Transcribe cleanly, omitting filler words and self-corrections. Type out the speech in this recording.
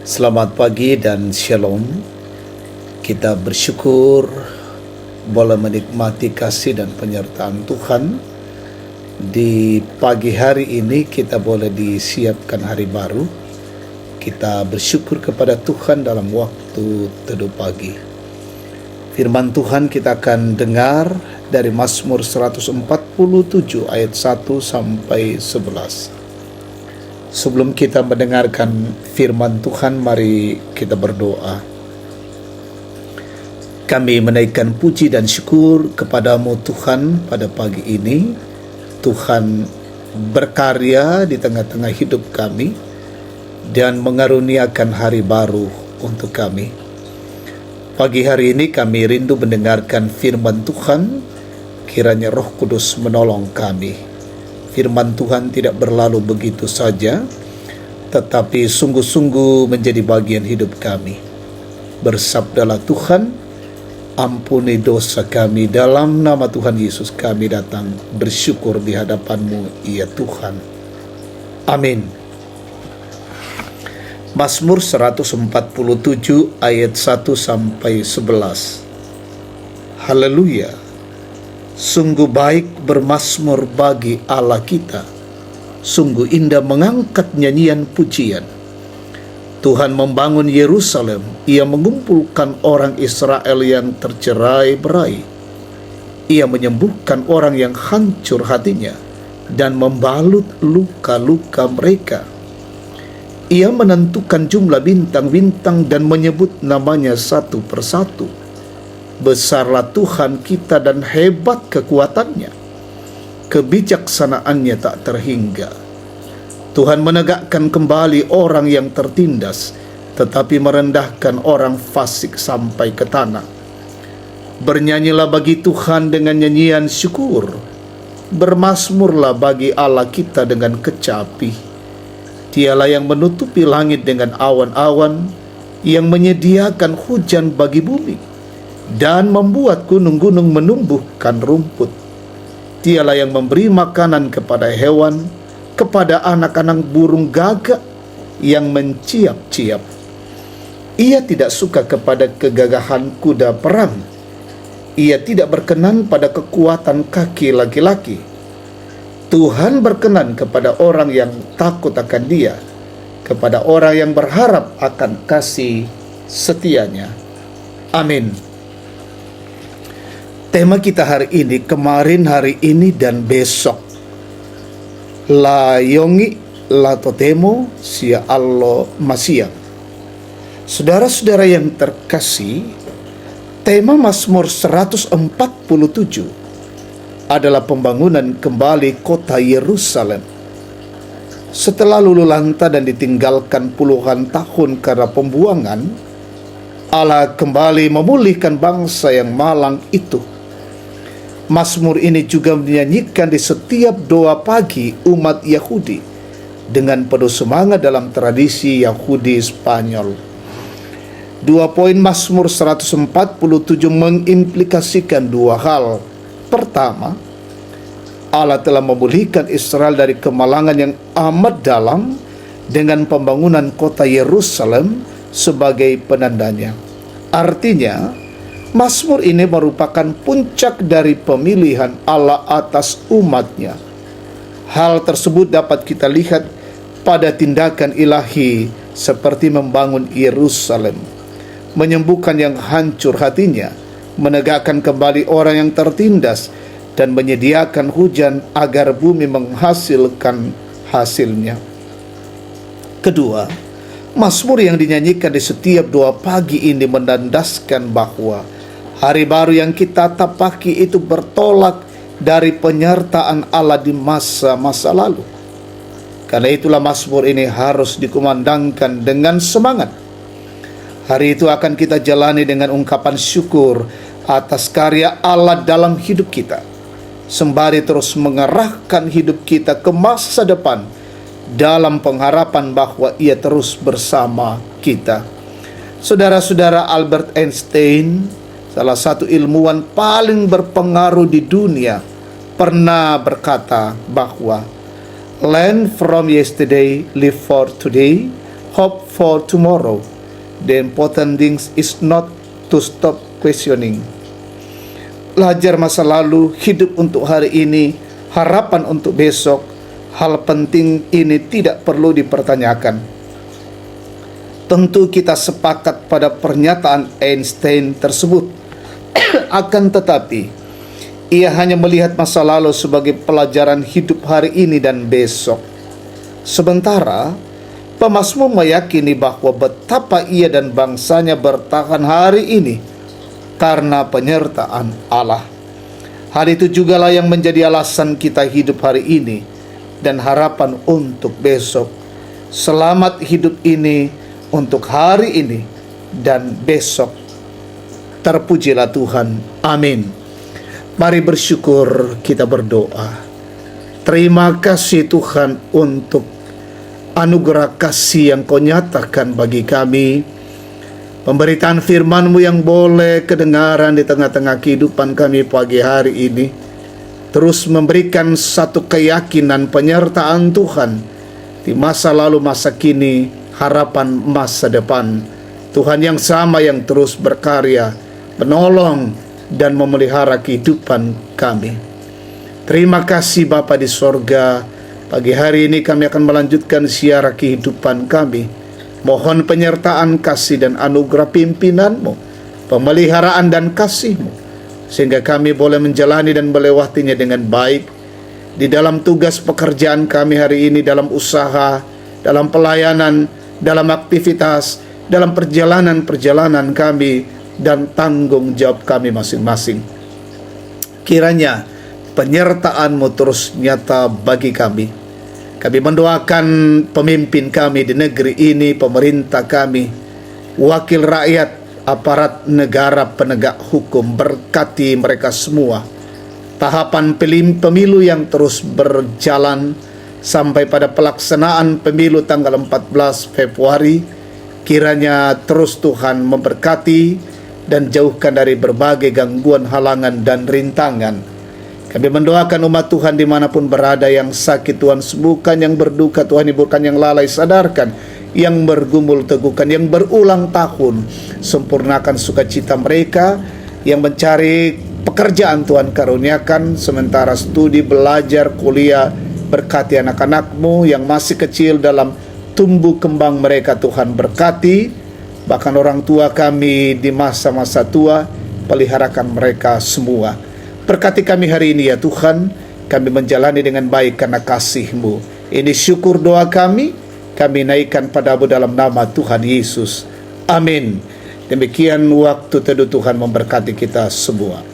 Selamat pagi dan shalom. Kita bersyukur boleh menikmati kasih dan penyertaan Tuhan. Di pagi hari ini kita boleh disiapkan hari baru. Kita bersyukur kepada Tuhan dalam waktu teduh pagi. Firman Tuhan kita akan dengar dari Mazmur 147 ayat 1 sampai 11. Sebelum kita mendengarkan firman Tuhan, mari kita berdoa. Kami menaikkan puji dan syukur kepadamu Tuhan pada pagi ini. Tuhan berkarya di tengah-tengah hidup kami dan mengaruniakan hari baru untuk kami. Pagi hari ini kami rindu mendengarkan firman Tuhan. Kiranya Roh Kudus menolong kami. Firman Tuhan tidak berlalu begitu saja, tetapi sungguh-sungguh menjadi bagian hidup kami. Bersabdalah Tuhan, ampuni dosa kami, dalam nama Tuhan Yesus kami datang bersyukur di hadapan-Mu, ya Tuhan. Amin. Mazmur 147 ayat 1 sampai 11. Haleluya. Sungguh baik bermazmur bagi Allah kita. Sungguh indah mengangkat nyanyian pujian. Tuhan membangun Yerusalem. Ia mengumpulkan orang Israel yang tercerai-berai. Ia menyembuhkan orang yang hancur hatinya dan membalut luka-luka mereka. Ia menentukan jumlah bintang-bintang dan menyebut namanya satu persatu. Besarlah Tuhan kita dan hebat kekuatannya. Kebijaksanaannya tak terhingga. Tuhan menegakkan kembali orang yang tertindas, tetapi merendahkan orang fasik sampai ke tanah. Bernyanyilah bagi Tuhan dengan nyanyian syukur. Bermazmurlah bagi Allah kita dengan kecapi. Dialah yang menutupi langit dengan awan-awan, yang menyediakan hujan bagi bumi dan membuat gunung-gunung menumbuhkan rumput. Dialah yang memberi makanan kepada hewan, kepada anak-anak burung gagak yang menciap-ciap. Ia tidak suka kepada kegagahan kuda perang. Ia tidak berkenan pada kekuatan kaki laki-laki. Tuhan berkenan kepada orang yang takut akan Dia, kepada orang yang berharap akan kasih setianya. Amin. Tema kita hari ini, kemarin, hari ini, dan besok. La yongi, la totemo, sia allo masiang. Saudara-saudara yang terkasih, tema Mazmur 147 adalah pembangunan kembali kota Yerusalem. Setelah lulu lanta dan ditinggalkan puluhan tahun karena pembuangan, Allah kembali memulihkan bangsa yang malang itu. Mazmur ini juga dinyanyikan di setiap doa pagi umat Yahudi dengan penuh semangat dalam tradisi Yahudi Spanyol. Dua poin Mazmur 147 mengimplikasikan dua hal. Pertama, Allah telah memulihkan Israel dari kemalangan yang amat dalam dengan pembangunan kota Yerusalem sebagai penandanya. Artinya, Mazmur ini merupakan puncak dari pemilihan Allah atas umatnya. Hal tersebut dapat kita lihat pada tindakan ilahi seperti membangun Yerusalem, menyembuhkan yang hancur hatinya, menegakkan kembali orang yang tertindas, dan menyediakan hujan agar bumi menghasilkan hasilnya. Kedua, Mazmur yang dinyanyikan di setiap doa pagi ini menandaskan bahwa hari baru yang kita tapaki itu bertolak dari penyertaan Allah di masa-masa lalu. Karena itulah Mazmur ini harus dikumandangkan dengan semangat. Hari itu akan kita jalani dengan ungkapan syukur atas karya Allah dalam hidup kita, sembari terus mengerahkan hidup kita ke masa depan dalam pengharapan bahwa Ia terus bersama kita. Saudara-saudara, Albert Einstein, salah satu ilmuwan paling berpengaruh di dunia, pernah berkata bahwa learn from yesterday, live for today, hope for tomorrow. The important thing is not to stop questioning. Belajar masa lalu, hidup untuk hari ini, harapan untuk besok. Hal penting ini tidak perlu dipertanyakan. Tentu kita sepakat pada pernyataan Einstein tersebut. Akan tetapi, ia hanya melihat masa lalu sebagai pelajaran hidup hari ini dan besok. Sementara, pemazmur meyakini bahwa betapa ia dan bangsanya bertahan hari ini karena penyertaan Allah. Hal itu jugalah yang menjadi alasan kita hidup hari ini dan harapan untuk besok. Selamat hidup ini untuk hari ini dan besok. Terpujilah Tuhan. Amin. Mari bersyukur, kita berdoa. Terima kasih Tuhan untuk anugerah kasih yang Kau nyatakan bagi kami. Pemberitaan firman-Mu yang boleh kedengaran di tengah-tengah kehidupan kami pagi hari ini. Terus memberikan satu keyakinan penyertaan Tuhan di masa lalu, masa kini, harapan masa depan. Tuhan yang sama yang terus berkarya, menolong dan memelihara kehidupan kami. Terima kasih Bapa di sorga. Pagi hari ini kami akan melanjutkan siara kehidupan kami. Mohon penyertaan kasih dan anugerah pimpinan-Mu, pemeliharaan dan kasih-Mu, sehingga kami boleh menjalani dan melewatinya dengan baik di dalam tugas pekerjaan kami hari ini, dalam usaha, dalam pelayanan, dalam aktivitas, dalam perjalanan-perjalanan kami, dan tanggung jawab kami masing-masing. Kiranya penyertaan-Mu terus nyata bagi kami. Kami mendoakan pemimpin kami di negeri ini, pemerintah kami, wakil rakyat, aparat negara penegak hukum, berkati mereka semua. Tahapan pemilu yang terus berjalan sampai pada pelaksanaan pemilu tanggal 14 Februari, kiranya terus Tuhan memberkati dan jauhkan dari berbagai gangguan, halangan, dan rintangan. Kami mendoakan umat Tuhan dimanapun berada, yang sakit Tuhan sembuhkan, yang berduka Tuhan hiburkan, yang lalai sadarkan, yang bergumul teguhkan, yang berulang tahun sempurnakan sukacita mereka, yang mencari pekerjaan Tuhan karuniakan, sementara studi, belajar, kuliah, berkati anak-anak-Mu yang masih kecil dalam tumbuh kembang mereka Tuhan berkati, bahkan orang tua kami di masa-masa tua, peliharakan mereka semua. Berkati kami hari ini ya Tuhan, kami menjalani dengan baik karena kasih-Mu. Ini syukur doa kami naikkan padamu dalam nama Tuhan Yesus. Amin. Demikian waktu teduh Tuhan memberkati kita semua.